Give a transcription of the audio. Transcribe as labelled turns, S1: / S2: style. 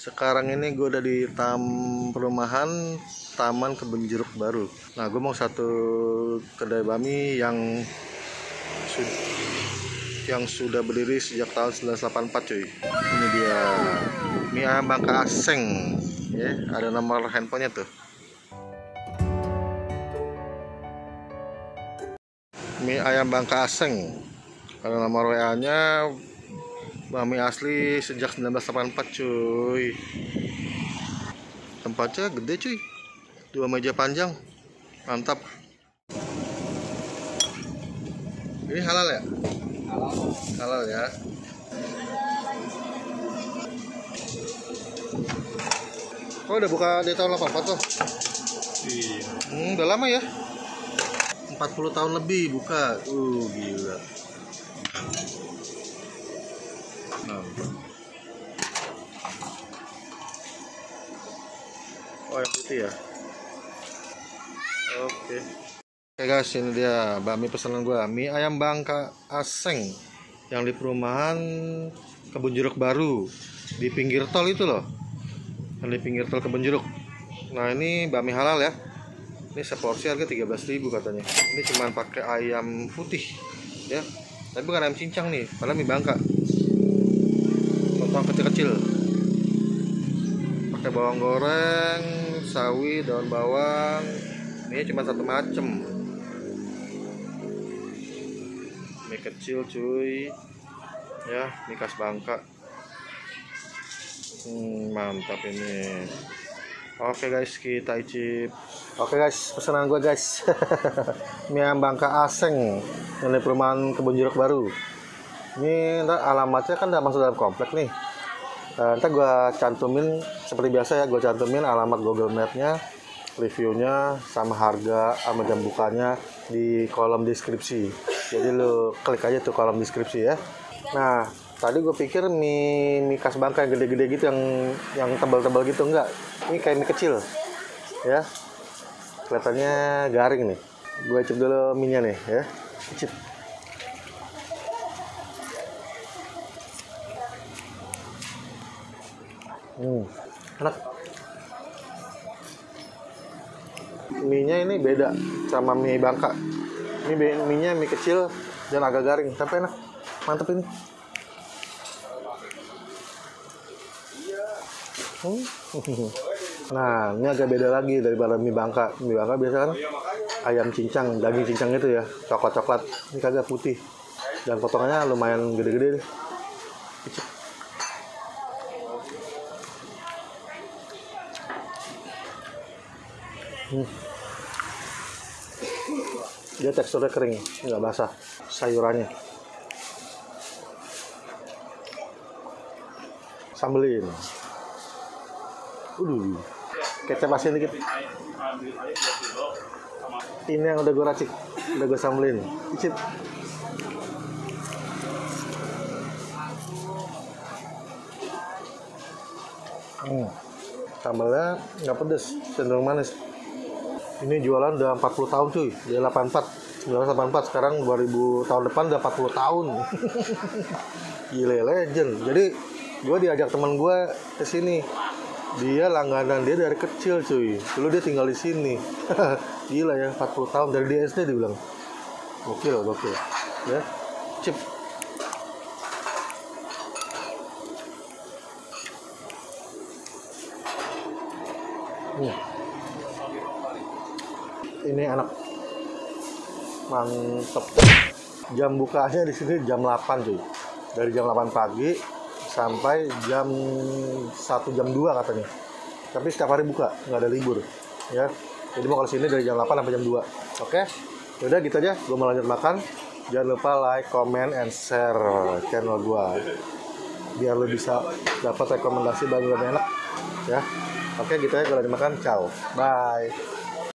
S1: Sekarang ini gue udah di perumahan Taman Kebun Jeruk Baru. Nah, gue mau satu kedai bami yang sudah berdiri sejak tahun 1984 cuy. Ini dia mie ayam Bangka Aseng ya, ada nomor handphonenya tuh. Mie ayam Bangka Aseng, ada nomor WA nya. Bami asli sejak 1984 cuy. Tempatnya gede cuy, 2 meja panjang, mantap. Ini halal ya? Halal ya. Oh, udah buka di tahun 84 tuh? Iya. Udah lama ya? 40 tahun lebih buka. Gila. Oh, yang putih ya. Oke guys, ini dia bakmi pesanan gua, mie ayam Bangka Aseng yang di perumahan Kebun Jeruk Baru di pinggir tol itu loh, yang di pinggir tol Kebun Jeruk. Nah, ini bakmi halal ya. Ini seporsi harga 13.000 katanya. Ini cuman pakai ayam putih ya, tapi bukan ayam cincang nih, padahal mie Bangka. Potong kecil-kecil, pakai bawang goreng, sawi, daun bawang. Ini cuma satu macem. Mie kecil cuy ya, mie khas Bangka. Mantap ini. Oke guys, kita icip. Oke guys, pesanan gue guys. Mie ayam Bangka Aseng yang di perumahan Kebun Jeruk Baru. Ini alamatnya kan udah masuk dalam komplek nih. Ntar gue cantumin seperti biasa ya, gue cantumin alamat Google Map-nya, reviewnya, sama harga, sama jam bukanya di kolom deskripsi. Jadi lu klik aja tuh kolom deskripsi ya. Nah, tadi gue pikir mie khas Bangka yang gede-gede gitu, yang tebal-tebal gitu, enggak. Ini kayak mie kecil ya. Kelihatannya garing nih. Gue icip dulu mie-nya nih ya. Icip. Enak. Mie-nya ini beda sama mie Bangka. Ini mie-nya mie kecil dan agak garing, tapi enak. Mantep ini. Nah, ini agak beda lagi daripada mie Bangka. Mie Bangka biasa kan ayam cincang, daging cincang itu ya, coklat-coklat. Ini kagak putih. Dan potongannya lumayan gede-gede deh. Dia teksturnya kering, nggak basah sayurannya. Sambelin. Kecap asin dikit. Ini yang udah gue racik, udah gue sambelin. Icip. Sambalnya nggak pedes, cenderung manis. Ini jualan udah 40 tahun cuy, dia 84, 1984, sekarang 2000 tahun depan udah 40 tahun. Gile, legend. Jadi gue diajak teman gue ke sini. Dia langganan dia dari kecil cuy. Dulu dia tinggal di sini. Gila ya, 40 tahun dari dia SD dia bilang. Gokil. Ya. Cip. Ini enak, mantep. Jam bukanya di sini jam 8 cuy, dari jam 8 pagi sampai jam 1 jam 2 katanya. Tapi setiap hari buka, nggak ada libur ya. Jadi mau ke sini dari jam 8 sampai jam 2. Oke, udah gitu aja. Gue mau lanjut makan. Jangan lupa like, comment, and share channel gue biar lo bisa dapat rekomendasi baru dan enak ya. Oke, gitu ya. Gue lanjut makan. Ciao, bye.